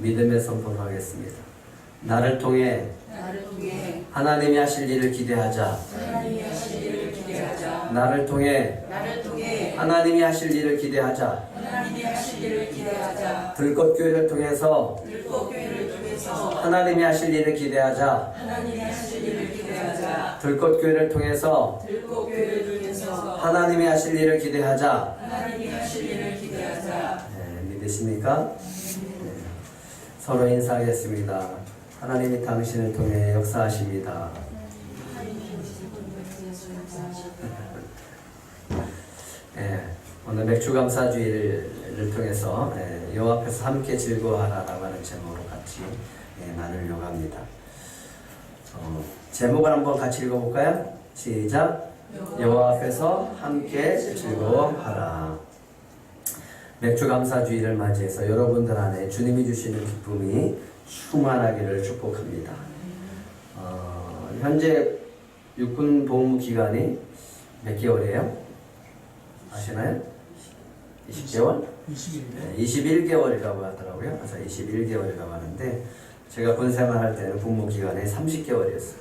믿음의 선포를 하겠습니다. 나를 통해 하나님이 하실 일을 기대하자. 나를 통해 하나님이 하실 일을 기대하자. 들꽃교회를 통해서 하나님이 하실 일을 기대하자. 들꽃교회를 통해서 하나님이 하실 일을 기대하자. 네, 믿으십니까? 네. 서로 인사하겠습니다. 하나님이 당신을 통해 역사하십니다. 네, 오늘 맥주감사주의를 통해서 여호와 앞에서 함께 즐거워하라라고 하는 제목으로 같이 나누려고 합니다. 제목을 한번 같이 읽어볼까요? 시작! 여호와 앞에서 함께 즐거워하라. 맥주감사주의를 맞이해서 여러분들 안에 주님이 주시는 기쁨이 충만하기를 축복합니다. 현재 육군 복무 기간이 몇 개월이에요? 아시나요? 20개월? 21개월이라고 하더라고요. 그래서 21개월이라고 하는데 제가 군생활할 때는 복무 기간이 30개월이었어요.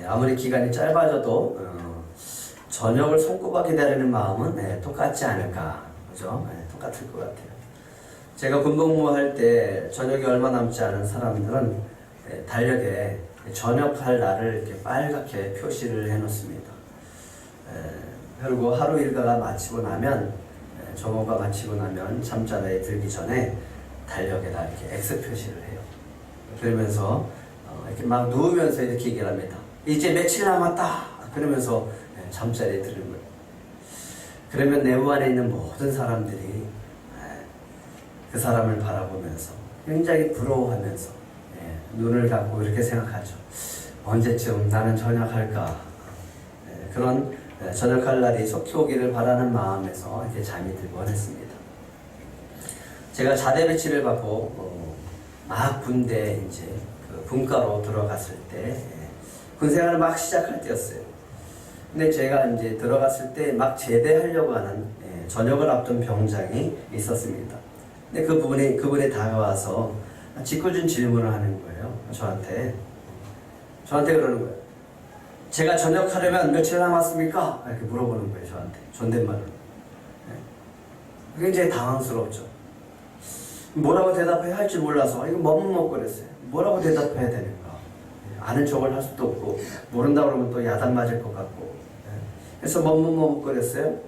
아무리 기간이 짧아져도 저녁을 손꼽아 기다리는 마음은 똑같지 않을까, 그죠? 똑같을 것 같아요. 제가 군복무할 때 저녁이 얼마 남지 않은 사람들은 달력에 전역할 날을 이렇게 빨갛게 표시를 해놓습니다. 그리고 하루 일과가 마치고 나면, 점호가 마치고 나면 잠자리에 들기 전에 달력에다 이렇게 X 표시를 해요. 그러면서 이렇게 막 누우면서 이렇게 얘기를 합니다. 이제 며칠 남았다. 그러면서 잠자리에 드는 거예요. 그러면 내 안에 있는 모든 사람들이 그 사람을 바라보면서 굉장히 부러워하면서 눈을 감고 이렇게 생각하죠. 언제쯤 나는 전역할까? 그런 전역할 날이 속히 오기를 바라는 마음에서 이렇게 잠이 들곤 했습니다. 제가 자대 배치를 받고 막 군대 이제 그 분과로 들어갔을 때 군생활을 막 시작할 때였어요. 근데 제가 이제 들어갔을 때 막 제대하려고 하는 전역을 앞둔 병장이 있었습니다. 근데 그분이 다가와서 짓궂은 질문을 하는 거예요. 저한테 그러는 거예요. 제가 전역하려면 며칠 남았습니까? 이렇게 물어보는 거예요. 저한테 존댓말로. 굉장히 당황스럽죠. 뭐라고 대답해야 할지 몰라서 이거 머뭇먹거렸어요. 뭐라고 대답해야 되는가? 아는 척을 할 수도 없고 모른다 그러면 또 야단 맞을 것 같고. 그래서 머뭇먹거렸어요.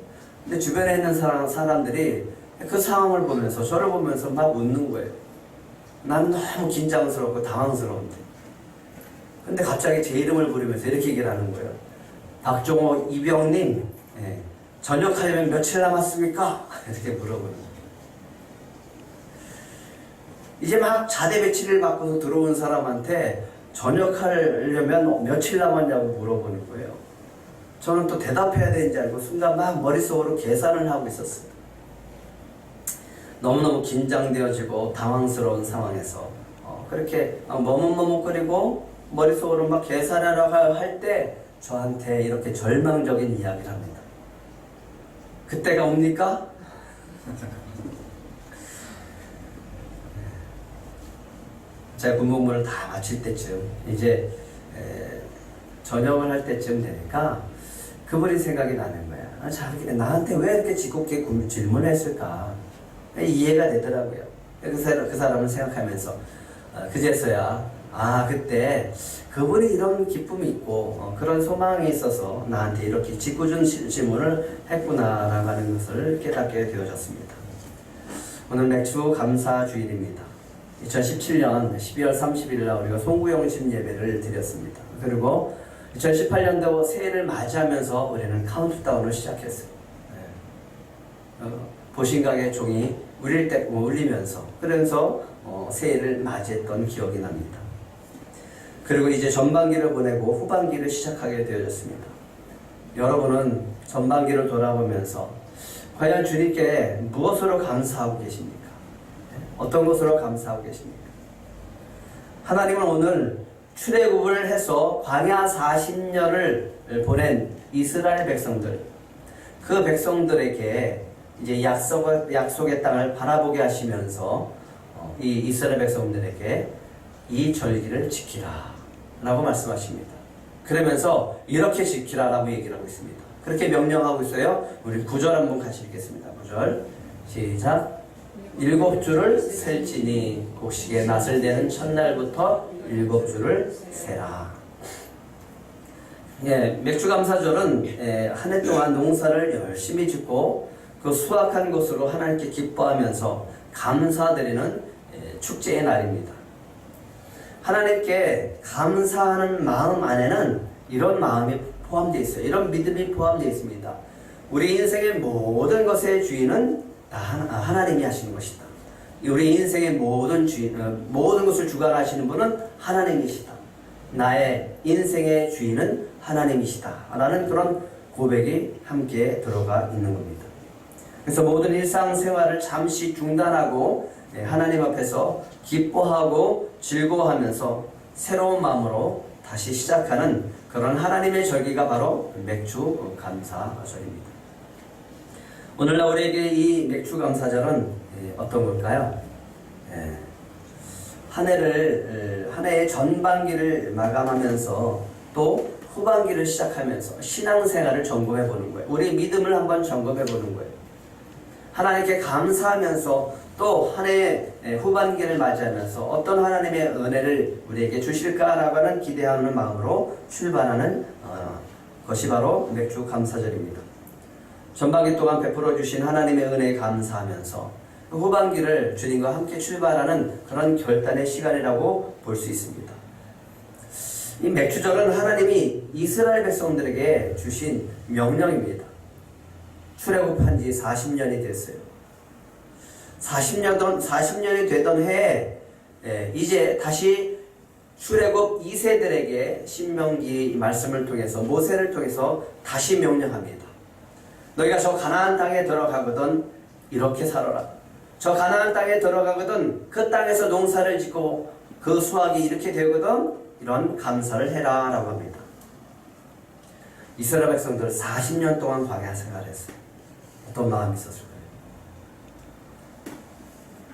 근데 주변에 있는 사람들이 그 상황을 보면서 저를 보면서 막 웃는 거예요. 난 너무 긴장스럽고 당황스러운데. 근데 갑자기 제 이름을 부르면서 이렇게 얘기를 하는 거예요. 박종호 이병님, 전역하려면 며칠 남았습니까? 이렇게 물어보는 거예요. 이제 막 자대 배치를 받고서 들어온 사람한테 전역하려면 며칠 남았냐고 물어보는 거예요. 저는 또 대답해야 되는지 알고 순간 막 머릿속으로 계산을 하고 있었어요. 너무너무 긴장되어지고 당황스러운 상황에서 그렇게 머뭇머뭇거리고 머릿속으로 막 계산하려고 할 때 저한테 이렇게 절망적인 이야기를 합니다. 그때가 옵니까? 제가 군복무를 다 마칠 때쯤 이제 전역을 할 때쯤 되니까 그분이 생각이 나는 거야. 나한테 왜 이렇게 짓궂게 질문을 했을까? 이해가 되더라고요. 그 사람을 생각하면서 그제서야 그때 그분이 이런 기쁨이 있고 그런 소망이 있어서 나한테 이렇게 짓궂은 질문을 했구나라고 하는 것을 깨닫게 되어졌습니다. 오늘 맥주 감사 주일입니다. 2017년 12월 30일 날 우리가 송구영신 예배를 드렸습니다. 그리고 2018년도 새해를 맞이하면서 우리는 카운트다운을 시작했어요. 보신각의 종이 울리면서 그러면서 새해를 맞이했던 기억이 납니다. 그리고 이제 전반기를 보내고 후반기를 시작하게 되어졌습니다. 여러분은 전반기를 돌아보면서 과연 주님께 무엇으로 감사하고 계십니까? 어떤 것으로 감사하고 계십니까? 하나님은 오늘 출애굽을 해서 광야 40년을 보낸 이스라엘 백성들, 그 백성들에게 이제 약속의 땅을 바라보게 하시면서 그래서 이 이스라엘 백성들에게 이 절기를 지키라 라고 말씀하십니다. 그러면서 이렇게 지키라 라고 얘기를 하고 있습니다. 그렇게 명령하고 있어요. 우리 9절 한번 같이 읽겠습니다. 9절 시작. 7주를 셀지니 곡식의 낫을 대는 첫날부터 7주를 세라. 예, 맥주감사절은 한 해 동안 농사를 열심히 짓고 그 수확한 것으로 하나님께 기뻐하면서 감사드리는 축제의 날입니다. 하나님께 감사하는 마음 안에는 이런 마음이 포함되어 있어요. 이런 믿음이 포함되어 있습니다. 우리 인생의 모든 것의 주인은 하나님이 하시는 것이다. 우리 인생의 모든 것을 주관하시는 분은 하나님이시다. 나의 인생의 주인은 하나님이시다. 라는 그런 고백이 함께 들어가 있는 겁니다. 그래서 모든 일상생활을 잠시 중단하고 하나님 앞에서 기뻐하고 즐거워하면서 새로운 마음으로 다시 시작하는 그런 하나님의 절기가 바로 맥주 감사절입니다. 오늘날 우리에게 이 맥주 감사절은 어떤 걸까요? 한 해의 전반기를 마감하면서 또 후반기를 시작하면서 신앙생활을 점검해 보는 거예요. 우리의 믿음을 한번 점검해 보는 거예요. 하나님께 감사하면서 또 한 해의 후반기를 맞이하면서 어떤 하나님의 은혜를 우리에게 주실까라고 하는 기대하는 마음으로 출발하는 것이 바로 맥주 감사절입니다. 전반기 동안 베풀어 주신 하나님의 은혜에 감사하면서 후반기를 주님과 함께 출발하는 그런 결단의 시간이라고 볼 수 있습니다. 이 맥주절은 하나님이 이스라엘 백성들에게 주신 명령입니다. 출애굽한 지 40년이 됐어요. 40년이 되던 해에 이제 다시 출애굽 2세들에게 신명기 말씀을 통해서 모세를 통해서 다시 명령합니다. 너희가 저 가나안 땅에 들어가거든 이렇게 살아라. 저 가나안 땅에 들어가거든 그 땅에서 농사를 짓고 그 수확이 이렇게 되거든 이런 감사를 해라 라고 합니다. 이스라엘 백성들 40년 동안 광야 생활을 했어요. 어떤 마음이 있었을까요?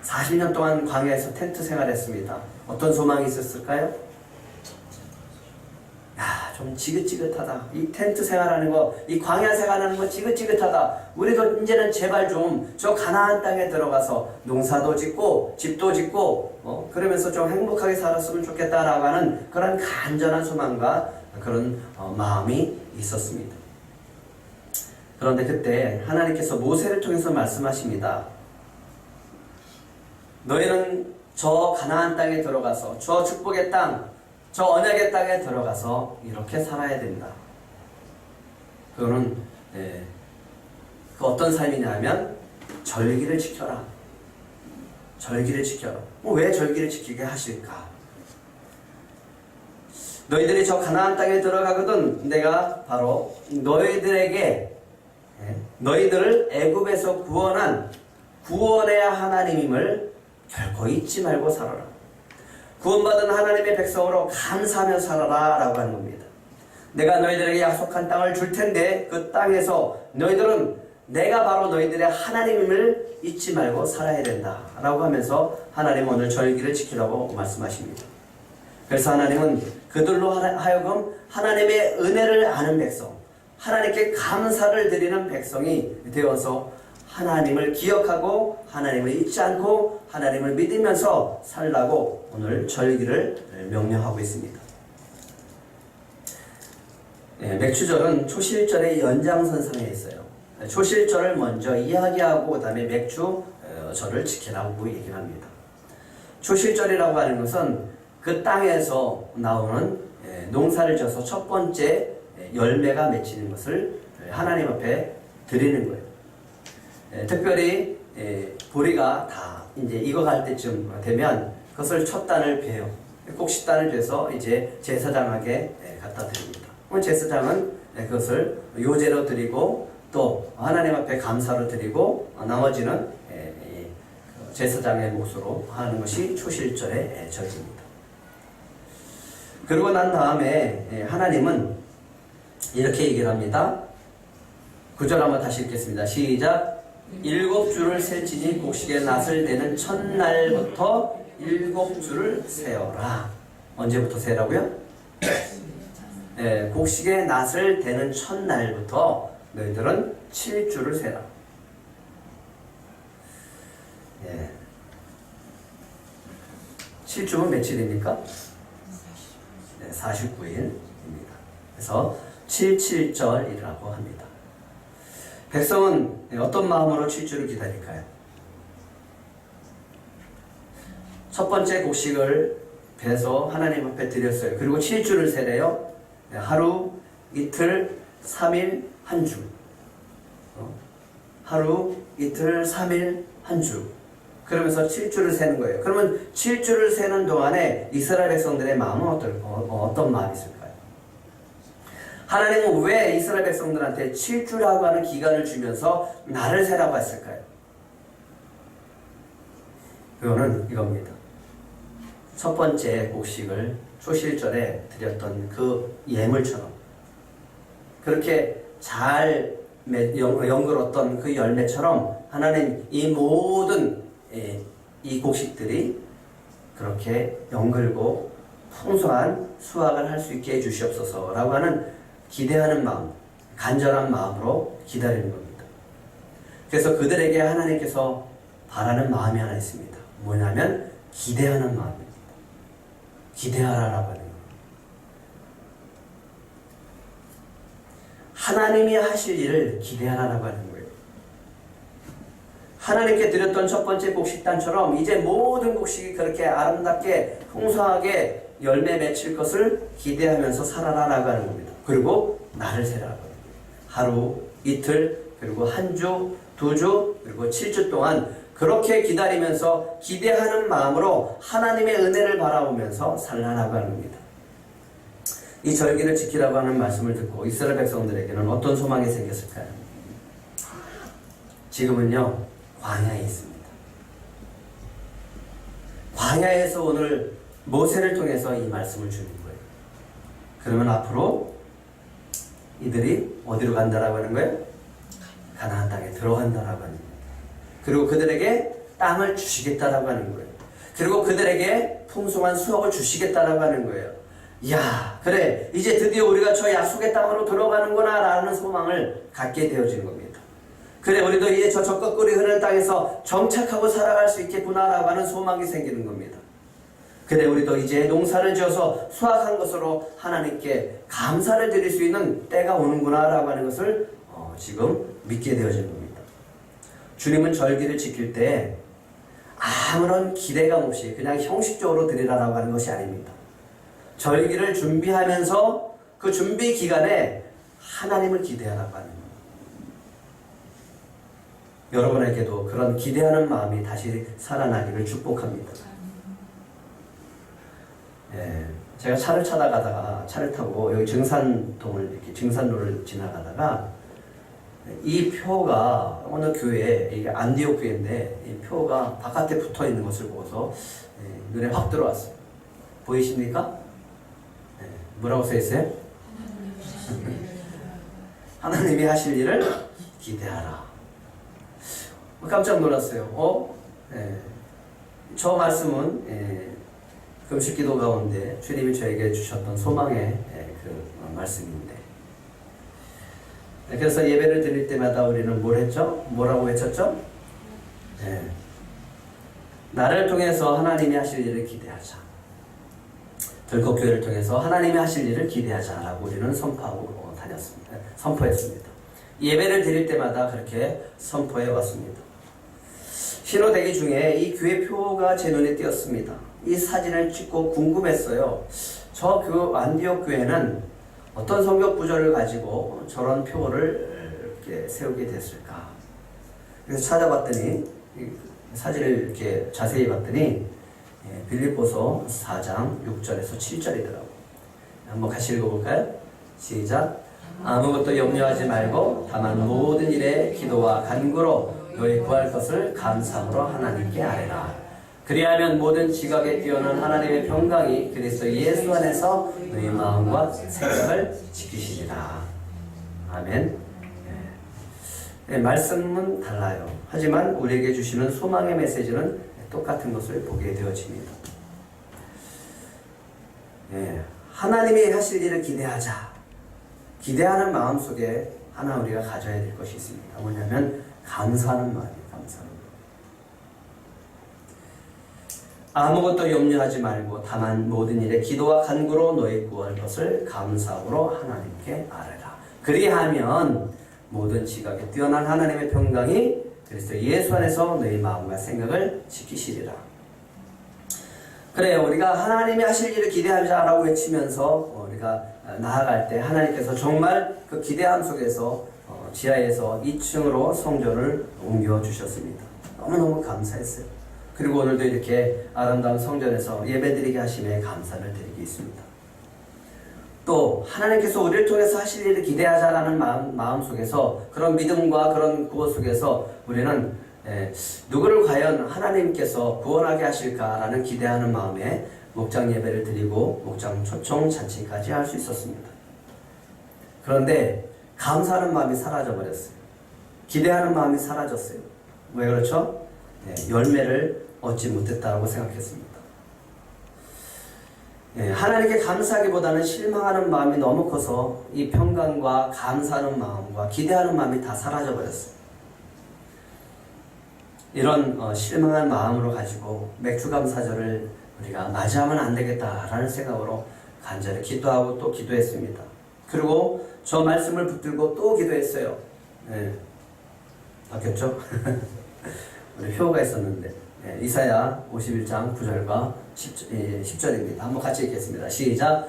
40년 동안 광야에서 텐트 생활했습니다. 어떤 소망이 있었을까요? 좀 지긋지긋하다. 이 텐트 생활하는 거, 이 광야 생활하는 거 지긋지긋하다. 우리도 이제는 제발 좀 저 가나안 땅에 들어가서 농사도 짓고 집도 짓고 그러면서 좀 행복하게 살았으면 좋겠다라고 하는 그런 간절한 소망과 그런 마음이 있었습니다. 그런데 그때 하나님께서 모세를 통해서 말씀하십니다. 너희는 저 가나안 땅에 들어가서 저 축복의 땅, 저 언약의 땅에 들어가서 이렇게 살아야 된다. 그거는 그 어떤 삶이냐 하면 절기를 지켜라. 절기를 지켜라. 왜 절기를 지키게 하실까? 너희들이 저 가나안 땅에 들어가거든 내가 바로 너희들에게 너희들을 애굽에서 구원한 구원의 하나님임을 결코 잊지 말고 살아라. 구원받은 하나님의 백성으로 감사하며 살아라 라고 하는 겁니다. 내가 너희들에게 약속한 땅을 줄 텐데 그 땅에서 너희들은 내가 바로 너희들의 하나님임을 잊지 말고 살아야 된다 라고 하면서 하나님은 오늘 절기를 지키라고 말씀하십니다. 그래서 하나님은 그들로 하여금 하나님의 은혜를 아는 백성, 하나님께 감사를 드리는 백성이 되어서 하나님을 기억하고 하나님을 잊지 않고 하나님을 믿으면서 살라고 오늘 절기를 명령하고 있습니다. 맥주절은 초실절의 연장선상에 있어요. 초실절을 먼저 이야기하고 그 다음에 맥주절을 지키라고 얘기를 합니다. 초실절이라고 하는 것은 그 땅에서 나오는 농사를 져서 첫 번째 열매가 맺히는 것을 하나님 앞에 드리는 거예요. 특별히 보리가 다 이제 익어갈 때쯤 되면 그것을 첫 단을 베요. 꼭 10단을 베서 이제 제사장에게 갖다 드립니다. 제사장은 그것을 요제로 드리고 또 하나님 앞에 감사로 드리고 나머지는 제사장의 몫으로 하는 것이 초실절의 절기입니다. 그러고 난 다음에 하나님은 이렇게 얘기를 합니다. 9절 한번 다시 읽겠습니다. 시작. 7주를 셀지니 곡식의 낫을 내는 첫날부터 7주를 세어라. 언제부터 세라고요? 곡식의 낫을 대는 첫날부터 너희들은 7주를 세라. 7주면 며칠입니까? 49일입니다. 그래서 7.7절이라고 합니다. 백성은 어떤 마음으로 7주를 기다릴까요? 첫 번째 곡식을 배서 하나님 앞에 드렸어요. 그리고 7주를 세래요. 하루, 이틀, 3일, 한 주. 하루, 이틀, 3일, 한 주. 그러면서 7주를 세는 거예요. 그러면 7주를 세는 동안에 이스라엘 백성들의 마음은 어떤 마음이 있을까요? 하나님은 왜 이스라엘 백성들한테 7주라고 하는 기간을 주면서 날을 세라고 했을까요? 그거는 이겁니다. 첫 번째 곡식을 초실절에 드렸던 그 예물처럼 그렇게 잘 연글었던 그 열매처럼 하나님 이 모든 이 곡식들이 그렇게 연글고 풍성한 수확을 할 수 있게 해주시옵소서 라고 하는 기대하는 마음, 간절한 마음으로 기다리는 겁니다. 그래서 그들에게 하나님께서 바라는 마음이 하나 있습니다. 뭐냐면 기대하는 마음입니다. 기대하라라고 하는 거예요. 하나님이 하실 일을 기대하라라고 하는 거예요. 하나님께 드렸던 첫 번째 곡식단처럼 이제 모든 곡식이 그렇게 아름답게 풍성하게 열매 맺힐 것을 기대하면서 살아라라고 하는 겁니다. 그리고 날을 세라고 합니다. 하루, 이틀, 그리고 한 주, 2주, 그리고 7주 동안 그렇게 기다리면서 기대하는 마음으로 하나님의 은혜를 바라보면서 살라라고 하는 겁니다. 이 절기를 지키라고 하는 말씀을 듣고 이스라엘 백성들에게는 어떤 소망이 생겼을까요? 지금은요, 광야에 있습니다. 광야에서 오늘 모세를 통해서 이 말씀을 주는 거예요. 그러면 앞으로 이들이 어디로 간다라고 하는 거예요? 가나안 땅에 들어간다라고 하는 거예요. 그리고 그들에게 땅을 주시겠다라고 하는 거예요. 그리고 그들에게 풍성한 수확을 주시겠다라고 하는 거예요. 이야, 그래, 이제 드디어 우리가 저 약속의 땅으로 들어가는구나 라는 소망을 갖게 되어진 겁니다. 그래, 우리도 이제 저 적극꿀이 흐르는 땅에서 정착하고 살아갈 수 있겠구나 라고 하는 소망이 생기는 겁니다. 그래, 우리도 이제 농사를 지어서 수확한 것으로 하나님께 감사를 드릴 수 있는 때가 오는구나 라고 하는 것을 지금 믿게 되어진 겁니다. 주님은 절기를 지킬 때 아무런 기대감 없이 그냥 형식적으로 드리라라고 하는 것이 아닙니다. 절기를 준비하면서 그 준비 기간에 하나님을 기대하라고 하는 겁니다. 여러분에게도 그런 기대하는 마음이 다시 살아나기를 축복합니다. 제가 차를 타다가다가 차를 타고 여기 증산동을 이렇게 증산로를 지나가다가 이 표가 어느 교회에 이게 안디옥 교회인데 이 표가 바깥에 붙어 있는 것을 보고서 눈에 확 들어왔어요. 보이십니까? 뭐라고 써 있어요? 하나님이 하실 일을 기대하라. 깜짝 놀랐어요. 저 말씀은 금식기도 가운데 주님이 저에게 주셨던 소망의 그 말씀인데, 그래서 예배를 드릴 때마다 우리는 뭘 했죠? 뭐라고 외쳤죠? 나를 통해서 하나님이 하실 일을 기대하자. 들꽃교회를 통해서 하나님이 하실 일을 기대하자라고 우리는 선포하고 다녔습니다. 선포했습니다. 예배를 드릴 때마다 그렇게 선포해 왔습니다. 신호대기 중에 이 교회 표가 제 눈에 띄었습니다. 이 사진을 찍고 궁금했어요. 저 안디옥 교회는 어떤 성경 구절을 가지고 저런 표를 이렇게 세우게 됐을까? 그래서 찾아봤더니 사진을 이렇게 자세히 봤더니 빌립보서 4장 6절에서 7절이더라고요. 한번 같이 읽어볼까요? 시작. 아무것도 염려하지 말고 다만 모든 일에 기도와 간구로 너희 구할 것을 감사함으로 하나님께 아뢰라. 그리하면 모든 지각에 뛰어난 하나님의 평강이 그리스도 예수 안에서 너희 마음과 생각을 지키시리라. 아멘. 말씀은 달라요. 하지만 우리에게 주시는 소망의 메시지는 똑같은 것을 보게 되어집니다. 하나님이 하실 일을 기대하자. 기대하는 마음 속에 하나 우리가 가져야 될 것이 있습니다. 뭐냐면 감사하는 마음이에요. 감사하는 마음. 아무것도 염려하지 말고 다만 모든 일에 기도와 간구로 너희 구할 것을 감사함으로 하나님께 아뢰라. 그리하면 모든 지각에 뛰어난 하나님의 평강이 그리스도 예수 안에서 너희 마음과 생각을 지키시리라. 그래요. 우리가 하나님이 하실 일을 기대하자라고 외치면서 우리가 나아갈 때 하나님께서 정말 그 기대함 속에서 지하에서 2층으로 성전을 옮겨주셨습니다. 너무너무 감사했어요. 그리고 오늘도 이렇게 아름다운 성전에서 예배드리게 하심에 감사를 드리고 있습니다. 또 하나님께서 우리를 통해서 하실 일을 기대하자라는 마음 속에서 그런 믿음과 그런 구호 속에서 우리는 누구를 과연 하나님께서 구원하게 하실까라는 기대하는 마음에 목장 예배를 드리고 목장 초청 잔치까지 할 수 있었습니다. 그런데 감사하는 마음이 사라져 버렸어요. 기대하는 마음이 사라졌어요. 왜 그렇죠? 열매를 얻지 못했다고 생각했습니다. 하나님께 감사하기보다는 실망하는 마음이 너무 커서 이 평강과 감사하는 마음과 기대하는 마음이 다 사라져 버렸어요. 이런 실망한 마음으로 가지고 맥주감사절을 우리가 맞이하면 안 되겠다라는 생각으로 간절히 기도하고 또 기도했습니다. 그리고 저 말씀을 붙들고 또 기도했어요. 바뀌었죠? 우리 표가 있었는데 이사야 51장 9절과 10절입니다. 한번 같이 읽겠습니다. 시작.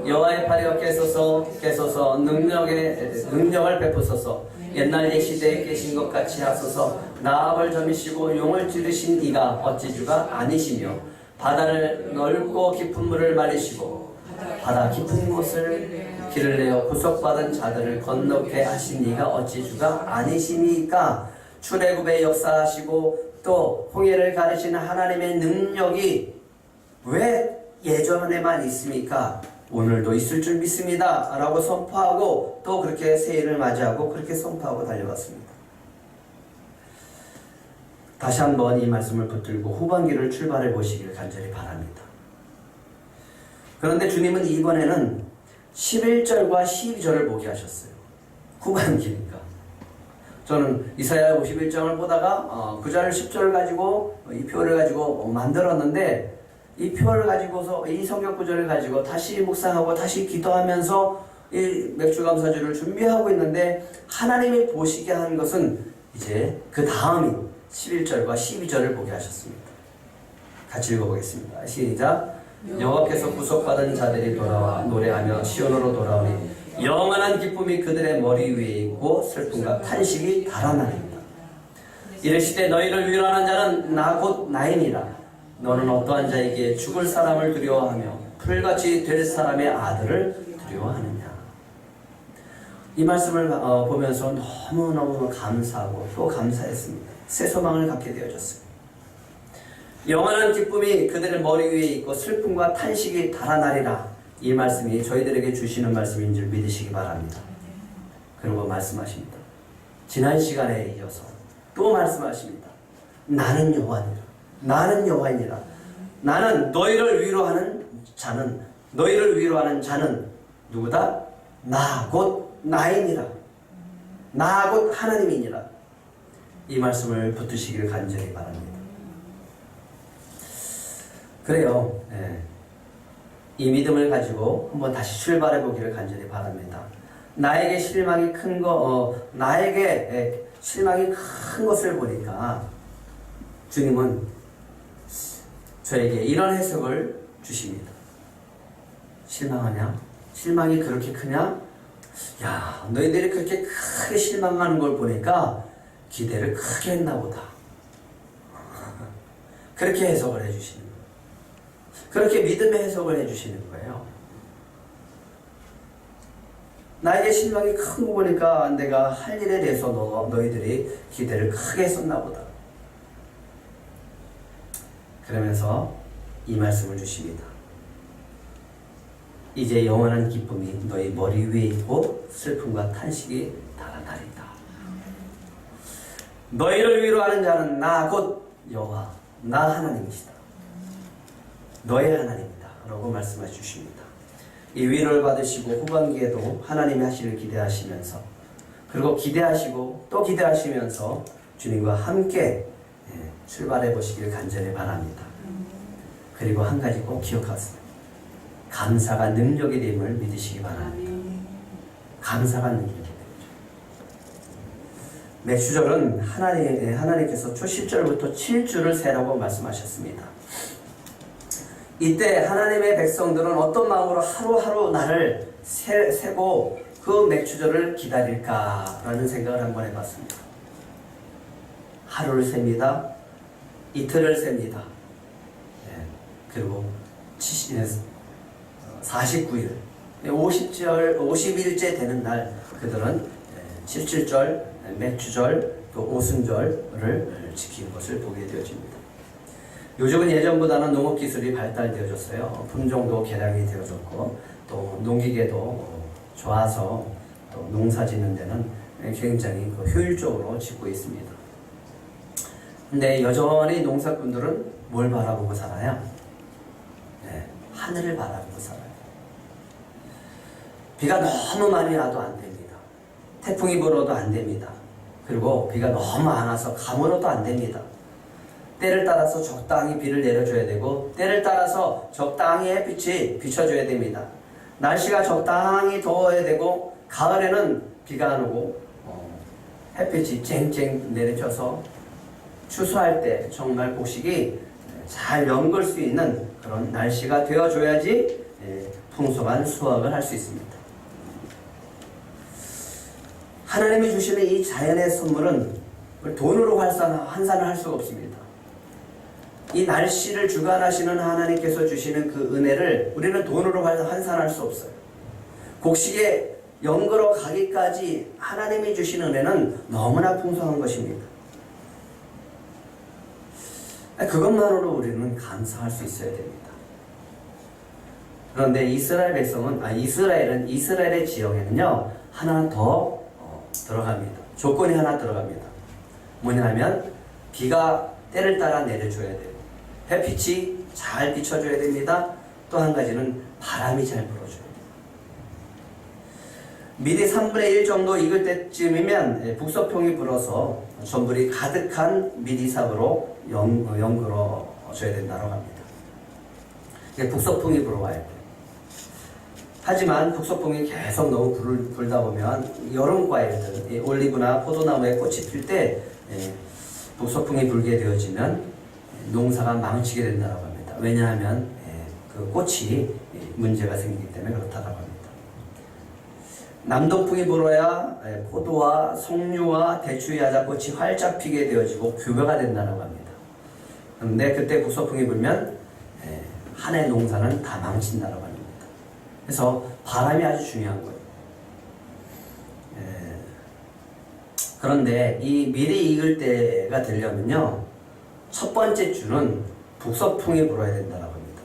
여호와의 팔이 깨소서 능력을 베푸소서. 옛날 옛시대에 계신 것 같이 하소서. 나합을 점이시고 용을 찌르신 이가 어찌 주가 아니시며 바다를 넓고 깊은 물을 마르시고 바다 깊은 곳을 길을 내어 구속받은 자들을 건너게 하신 이가 어찌 주가 아니시니까. 출애굽의 역사하시고 또 홍해를 가르치는 하나님의 능력이 왜 예전에만 있습니까? 오늘도 있을 줄 믿습니다 라고 선포하고 또 그렇게 새해를 맞이하고 그렇게 선포하고 달려왔습니다. 다시 한번 이 말씀을 붙들고 후반기를 출발해 보시길 간절히 바랍니다. 그런데 주님은 이번에는 11절과 12절을 보게 하셨어요. 후반기니까. 저는 이사야 51장을 보다가 9절 10절을 가지고 이 표를 가지고 만들었는데 이 표를 가지고서 이 성경 구절을 가지고 다시 묵상하고 다시 기도하면서 이 맥주감사주를 준비하고 있는데 하나님이 보시게 한 것은 이제 그 다음인 11절과 12절을 보게 하셨습니다. 같이 읽어보겠습니다. 시작. 여호와께서 구속받은 자들이 돌아와 노래하며 시온으로 돌아오니 영원한 기쁨이 그들의 머리 위에 있고 슬픔과 탄식이 달아나리이다. 이르시되 너희를 위로하는 자는 나 곧 나이니라. 너는 어떠한 자에게 죽을 사람을 두려워하며 풀같이 될 사람의 아들을 두려워하느냐. 이 말씀을 보면서 너무너무 감사하고 또 감사했습니다. 새 소망을 갖게 되어졌어요. 영원한 기쁨이 그들의 머리 위에 있고 슬픔과 탄식이 달아나리라. 이 말씀이 저희들에게 주시는 말씀인 줄 믿으시기 바랍니다. 그리고 말씀하십니다. 지난 시간에 이어서 또 말씀하십니다. 나는 여호와니라. 나는 여호와니라. 나는 너희를 위로하는 자는 누구다? 나 곧 나이니라. 나 곧 하나님이니라. 이 말씀을 붙드시기를 간절히 바랍니다. 그래요. 이 믿음을 가지고 한번 다시 출발해 보기를 간절히 바랍니다. 나에게 실망이 큰 것을 보니까 주님은 저에게 이런 해석을 주십니다. 실망하냐? 실망이 그렇게 크냐? 야, 너희들이 그렇게 크게 실망하는 걸 보니까 기대를 크게 했나 보다. 그렇게 해석을 해주시는 거예요. 그렇게 믿음의 해석을 해주시는 거예요. 나에게 실망이 큰 거 보니까 내가 할 일에 대해서 너희들이 기대를 크게 했었나 보다. 그러면서 이 말씀을 주십니다. 이제 영원한 기쁨이 너희 머리 위에 있고 슬픔과 탄식이 달아나리다. 너희를 위로하는 자는 나 곧 여호와 나 하나님이시다. 너의 하나님이다 라고 말씀해 주십니다. 이 위로를 받으시고 후반기에도 하나님이 하시기를 기대하시면서, 그리고 기대하시고 또 기대하시면서 주님과 함께 출발해 보시길 간절히 바랍니다. 그리고 한 가지 꼭 기억하세요. 감사가 능력이 됨을 믿으시기 바랍니다. 감사가 능력이 되죠. 맥주절은 하나님께서 초 10절부터 7주를 세라고 말씀하셨습니다. 이때 하나님의 백성들은 어떤 마음으로 하루하루 날을 세고 그 맥주절을 기다릴까라는 생각을 한번 해봤습니다. 하루를 셉니다. 이틀을 셉니다. 그리고 49일, 50일째 되는 날 그들은 77절, 맥주절, 또 오순절을 지키는 것을 보게 되어집니다. 요즘은 예전보다는 농업기술이 발달되어졌어요. 품종도 개량이 되어졌고 또 농기계도 좋아서 또 농사 짓는 데는 굉장히 효율적으로 짓고 있습니다. 근데 여전히 농사꾼들은 뭘 바라보고 살아요? 하늘을 바라보고 살아요. 비가 너무 많이 와도 안 됩니다. 태풍이 불어도 안 됩니다. 그리고 비가 너무 안 와서 가물어도 안 됩니다. 때를 따라서 적당히 비를 내려줘야 되고 때를 따라서 적당히 햇빛이 비춰줘야 됩니다. 날씨가 적당히 더워야 되고 가을에는 비가 안 오고 햇빛이 쨍쨍 내려져서 추수할 때 정말 곡식이 잘 연걸 수 있는 그런 날씨가 되어줘야지 풍성한 수확을 할 수 있습니다. 하나님이 주시는 이 자연의 선물은 돈으로 환산을 할 수가 없습니다. 이 날씨를 주관하시는 하나님께서 주시는 그 은혜를 우리는 돈으로 환산할 수 없어요. 곡식에 연걸어 가기까지 하나님이 주신 은혜는 너무나 풍성한 것입니다. 그것만으로 우리는 감사할 수 있어야 됩니다. 그런데 이스라엘의 지역에는요 하나 더 들어갑니다. 조건이 하나 들어갑니다. 뭐냐면 비가 때를 따라 내려줘야 되고 햇빛이 잘 비춰줘야 됩니다. 또 한 가지는 바람이 잘 불어줘야 돼요. 미리 3분의 1 정도 익을 때쯤이면 북서풍이 불어서 전분이 가득한 미리삽으로 연그러져야 된다고 합니다. 북서풍이 불어와야 돼요. 하지만 북서풍이 계속 너무 불다 보면 여름 과일들, 올리브나 포도나무에 꽃이 필 때 북서풍이 불게 되어지면 농사가 망치게 된다고 합니다. 왜냐하면 그 꽃이 문제가 생기기 때문에 그렇다고 합니다. 남동풍이 불어야 포도와 석류와 대추 야자꽃이 활짝 피게 되어지고 교배가 된다고 합니다. 그런데 그때 북서풍이 불면 한 해 농사는 다 망친다고 합니다. 그래서 바람이 아주 중요한 거예요. 그런데 이 미리 익을 때가 되려면요 첫 번째 주는 북서풍이 불어야 된다고 합니다.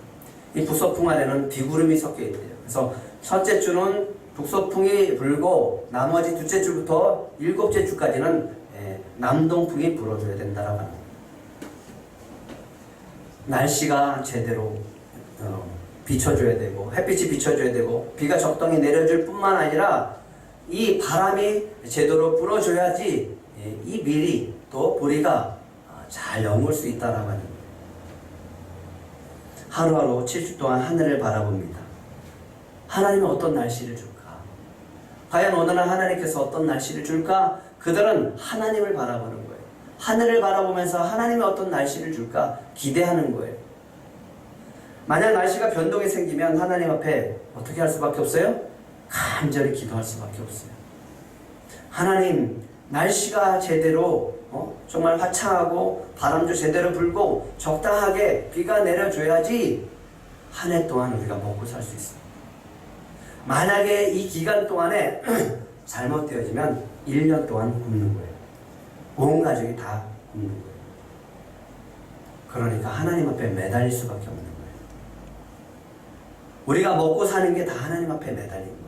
이 북서풍 안에는 비구름이 섞여 있대요. 그래서 첫째 주는 북서풍이 불고 나머지 둘째 주부터 일곱째 주까지는 남동풍이 불어줘야 된다고 합니다. 날씨가 제대로 비춰줘야 되고 햇빛이 비춰줘야 되고 비가 적당히 내려줄 뿐만 아니라 이 바람이 제대로 불어줘야지 이 밀이 또 보리가 잘 연걸 수 있다라고 하는 거예요. 하루하루 7주 동안 하늘을 바라봅니다. 하나님은 어떤 날씨를 줄까? 과연 오늘은 하나님께서 어떤 날씨를 줄까? 그들은 하나님을 바라보는 거예요. 하늘을 바라보면서 하나님이 어떤 날씨를 줄까? 기대하는 거예요. 만약 날씨가 변동이 생기면 하나님 앞에 어떻게 할 수밖에 없어요? 간절히 기도할 수밖에 없어요. 하나님, 날씨가 제대로 정말 화창하고 바람도 제대로 불고 적당하게 비가 내려줘야지 한 해 동안 우리가 먹고 살 수 있어요. 만약에 이 기간 동안에 잘못되어지면 1년 동안 굶는 거예요. 온 가족이 다 굶는 거예요. 그러니까 하나님 앞에 매달릴 수밖에 없는 거예요. 우리가 먹고 사는 게 다 하나님 앞에 매달린 거예요.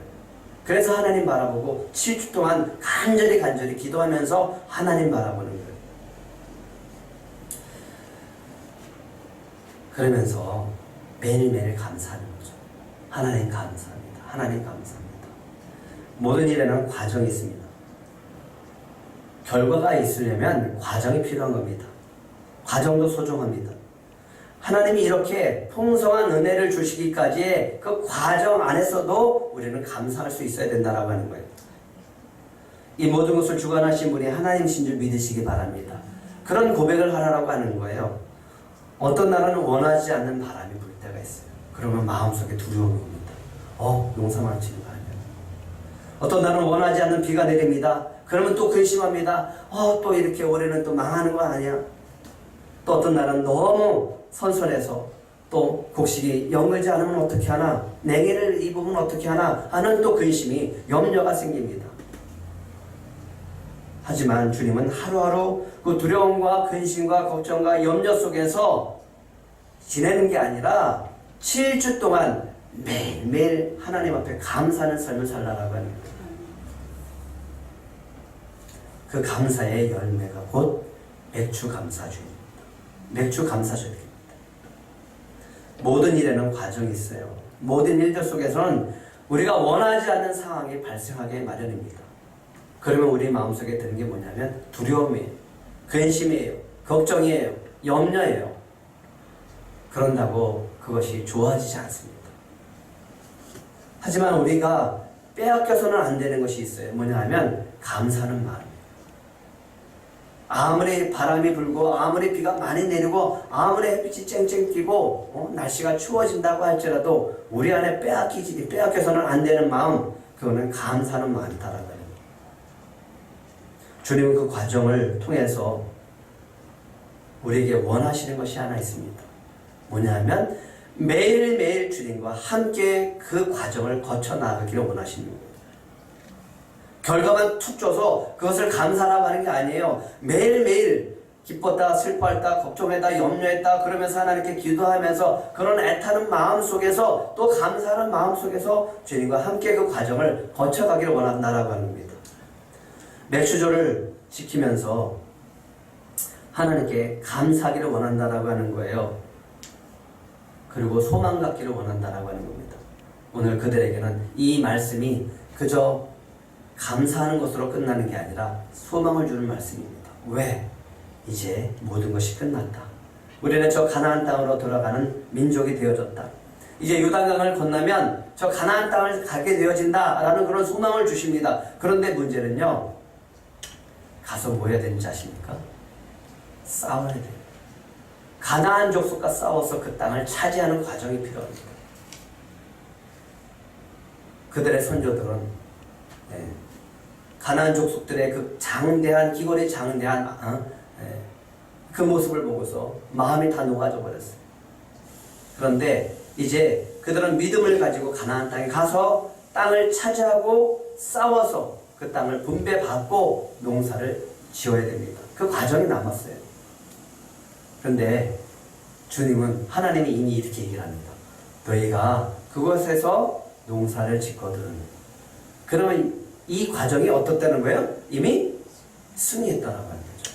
그래서 하나님 바라보고 7주 동안 간절히 기도하면서 하나님 바라보는 거예요. 그러면서 매일매일 감사하는 거죠. 하나님 감사합니다. 하나님 감사합니다. 모든 일에는 과정이 있습니다. 결과가 있으려면 과정이 필요한 겁니다. 과정도 소중합니다. 하나님이 이렇게 풍성한 은혜를 주시기까지의 그 과정 안에서도 우리는 감사할 수 있어야 된다고 하는 거예요. 이 모든 것을 주관하신 분이 하나님이신 줄 믿으시기 바랍니다. 그런 고백을 하라고 하는 거예요. 어떤 날은 원하지 않는 바람이 불 때가 있어요. 그러면 마음속에 두려움이 옵니다. 농사 망치는 거 아니야. 어떤 날은 원하지 않는 비가 내립니다. 그러면 또 근심합니다. 또 이렇게 올해는 또 망하는 거 아니야. 또 어떤 날은 너무 선선해서 또 곡식이 연글지 않으면 어떻게 하나, 냉해를 입으면 어떻게 하나 하는 또 근심이, 염려가 생깁니다. 하지만 주님은 하루하루 그 두려움과 근심과 걱정과 염려 속에서 지내는 게 아니라 7주 동안 매일매일 하나님 앞에 감사하는 삶을 살라라고 하는 거예요. 그 감사의 열매가 곧 맥주 감사주입니다. 맥주 감사주입니다. 모든 일에는 과정이 있어요. 모든 일들 속에서는 우리가 원하지 않는 상황이 발생하게 마련입니다. 그러면 우리 마음속에 드는 게 뭐냐면 두려움이에요. 근심이에요. 걱정이에요. 염려예요. 그런다고 그것이 좋아지지 않습니다. 하지만 우리가 빼앗겨서는 안 되는 것이 있어요. 뭐냐 하면 감사하는 마음이에요. 아무리 바람이 불고 아무리 비가 많이 내리고 아무리 햇빛이 쨍쨍 띄고 날씨가 추워진다고 할지라도 우리 안에 빼앗겨서는 안 되는 마음, 그거는 감사하는 마음이다라고 해요. 주님은 그 과정을 통해서 우리에게 원하시는 것이 하나 있습니다. 뭐냐 하면 매일매일 주님과 함께 그 과정을 거쳐 나가기를 원하시는 거예요. 결과만 툭 줘서 그것을 감사라고 하는 게 아니에요. 매일매일 기뻤다, 슬퍼했다, 걱정했다, 염려했다 그러면서 하나님께 기도하면서 그런 애타는 마음 속에서 또 감사하는 마음 속에서 주님과 함께 그 과정을 거쳐가기를 원한다라고 하는 겁니다. 맥주조를 지키면서 하나님께 감사하기를 원한다라고 하는 거예요. 그리고 소망 갖기를 원한다라고 하는 겁니다. 오늘 그들에게는 이 말씀이 그저 감사하는 것으로 끝나는 게 아니라 소망을 주는 말씀입니다. 왜? 이제 모든 것이 끝났다. 우리는 저 가나안 땅으로 돌아가는 민족이 되어졌다. 이제 요단강을 건너면 저 가나안 땅을 가게 되어진다라는 그런 소망을 주십니다. 그런데 문제는요, 가서 뭐 해야 되는지 아십니까? 싸워야 돼요. 가나안 족속과 싸워서 그 땅을 차지하는 과정이 필요합니다. 그들의 선조들은 가나안 족속들의 그 장대한, 기골이 장대한 그 모습을 보고서 마음이 다 녹아져 버렸어요. 그런데 이제 그들은 믿음을 가지고 가나안 땅에 가서 땅을 차지하고 싸워서 그 땅을 분배받고 농사를 지어야 됩니다. 그 과정이 남았어요. 그런데 주님은, 하나님이 이미 이렇게 얘기를 합니다. 너희가 그곳에서 농사를 짓거든. 그러면 이 과정이 어떻다는 거예요? 이미 승리했다라고 하는 거죠.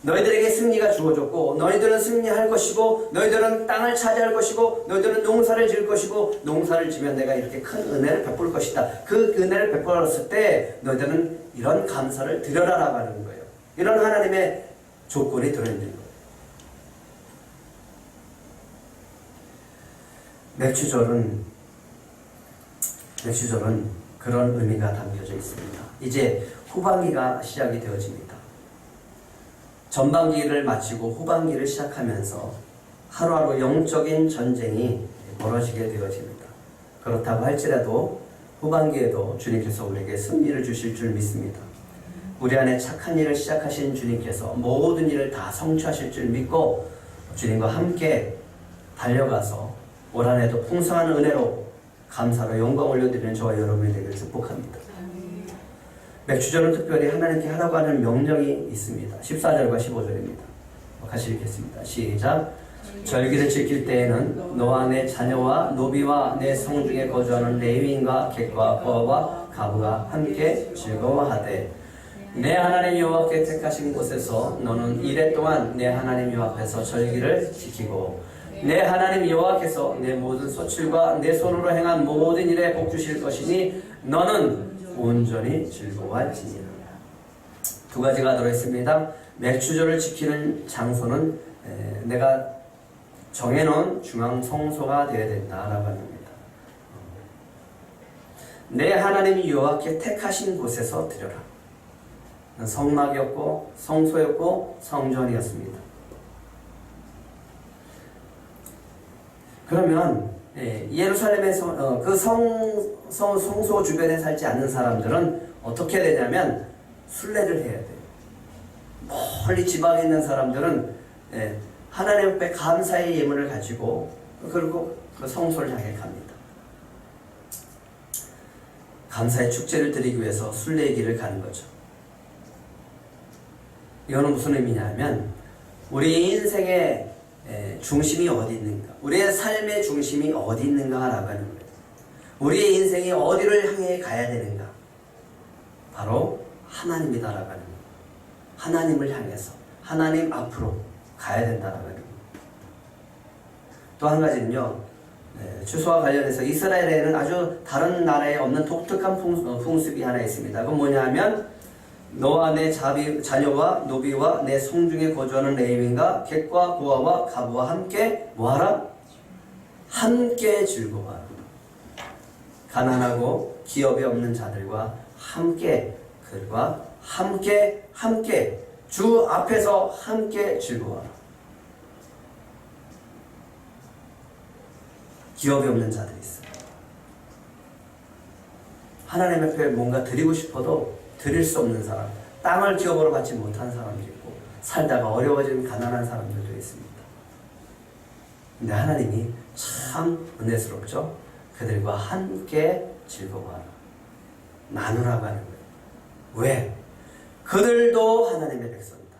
너희들에게 승리가 주어졌고 너희들은 승리할 것이고 너희들은 땅을 차지할 것이고 너희들은 농사를 지을 것이고 농사를 지면 내가 이렇게 큰 은혜를 베풀 것이다. 그 은혜를 베풀었을 때 너희들은 이런 감사를 드려라라고 하는 거예요. 이런 하나님의 조건이 들어있는 거예요. 맥주절은 그런 의미가 담겨져 있습니다. 이제 후반기가 시작이 되어집니다. 전반기를 마치고 후반기를 시작하면서 하루하루 영적인 전쟁이 벌어지게 되어집니다. 그렇다고 할지라도 후반기에도 주님께서 우리에게 승리를 주실 줄 믿습니다. 우리 안에 착한 일을 시작하신 주님께서 모든 일을 다 성취하실 줄 믿고 주님과 함께 달려가서 올 한 해도 풍성한 은혜로 감사로 영광 올려드리는 저와 여러분이 되기를 축복합니다. 맥주절은 특별히 하나님께 하라고 하는 명령이 있습니다. 14절과 15절입니다. 같이 읽겠습니다. 시작. 절기를 지킬 때에는 너와 내 자녀와 노비와 내 성중에 거주하는 레위인과 객과 거와 가부가 함께 즐거워하되 내 하나님 여호와께 택하신 곳에서 너는 이래 동안 내 하나님 여호와 앞에서 절기를 지키고 내 하나님 여호와께서 내 모든 소출과 내 손으로 행한 모든 일에 복 주실 것이니 너는 온전히 즐거워할지니라. 두 가지가 들어있습니다. 맥추절을 지키는 장소는 내가 정해놓은 중앙 성소가 되어야 된다라고 합니다. 내 하나님 여호와께 택하신 곳에서 드려라. 성막이었고 성소였고 성전이었습니다. 그러면 예루살렘에서 그 성소 주변에 살지 않는 사람들은 어떻게 되냐면 순례를 해야 돼요. 멀리 지방에 있는 사람들은 하나님 앞에 감사의 예물을 가지고 그리고 그 성소를 향해 갑니다. 감사의 축제를 드리기 위해서 순례의 길을 가는 거죠. 이거는 무슨 의미냐면 우리 인생의 중심이 어디 있는가, 우리의 삶의 중심이 어디 있는가라고 하는 거예요. 우리의 인생이 어디를 향해 가야 되는가, 바로 하나님이다라고 하는 거예요. 하나님을 향해서 하나님 앞으로 가야 된다라고 하는 거예요. 또 한 가지는요, 추수와 관련해서 이스라엘에는 아주 다른 나라에 없는 독특한 풍습이 하나 있습니다. 그건 뭐냐면 너와 내 자녀와 노비와 내 성중에 거주하는 레위인과 객과 고아와 가부와 함께 뭐하라? 함께 즐거워하라. 가난하고 기업이 없는 자들과 함께, 그들과 함께 주 앞에서 함께 즐거워하라. 기업이 없는 자들이 있어요. 하나님 앞에 뭔가 드리고 싶어도 드릴 수 없는 사람, 땅을 기업으로 받지 못한 사람도 있고 살다가 어려워진 가난한 사람들도 있습니다. 근데 하나님이 참 은혜스럽죠. 그들과 함께 즐거워하라, 나누라고 하는 거예요. 왜? 그들도 하나님의 백성이다.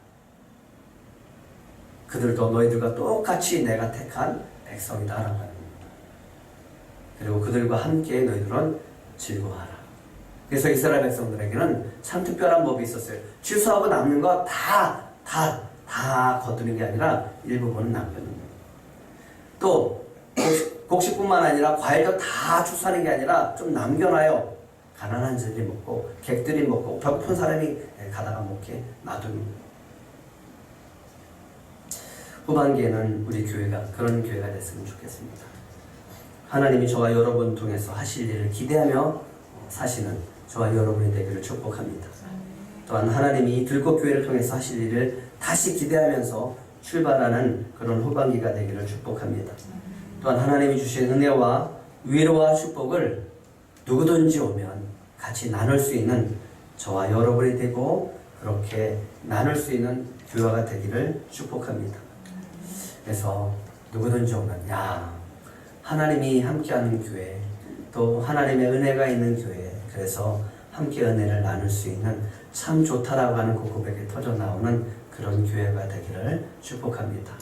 그들도 너희들과 똑같이 내가 택한 백성이다 라고 하는 겁니다. 그리고 그들과 함께 너희들은 즐거워하라. 그래서 이스라엘 백성들에게는 참 특별한 법이 있었어요. 취소하고 남는 거 다 거두는 게 아니라 일부분은 남겨놓는 거예요. 또 곡식뿐만 아니라 과일도 다 추수하는 게 아니라 좀 남겨놔요. 가난한 자들이 먹고 객들이 먹고 배고픈 사람이 가다가 먹게 놔두는 거예요. 후반기에는 우리 교회가 그런 교회가 됐으면 좋겠습니다. 하나님이 저와 여러분 통해서 하실 일을 기대하며 사시는 저와 여러분이 되기를 축복합니다. 또한 하나님이 들꽃교회를 통해서 하실 일을 다시 기대하면서 출발하는 그런 후반기가 되기를 축복합니다. 또한 하나님이 주신 은혜와 위로와 축복을 누구든지 오면 같이 나눌 수 있는 저와 여러분이 되고 그렇게 나눌 수 있는 교회가 되기를 축복합니다. 그래서 누구든지 오면 하나님이 함께하는 교회, 또 하나님의 은혜가 있는 교회, 그래서 함께 은혜를 나눌 수 있는 참 좋다라고 하는 그 고백이 터져 나오는 그런 교회가 되기를 축복합니다.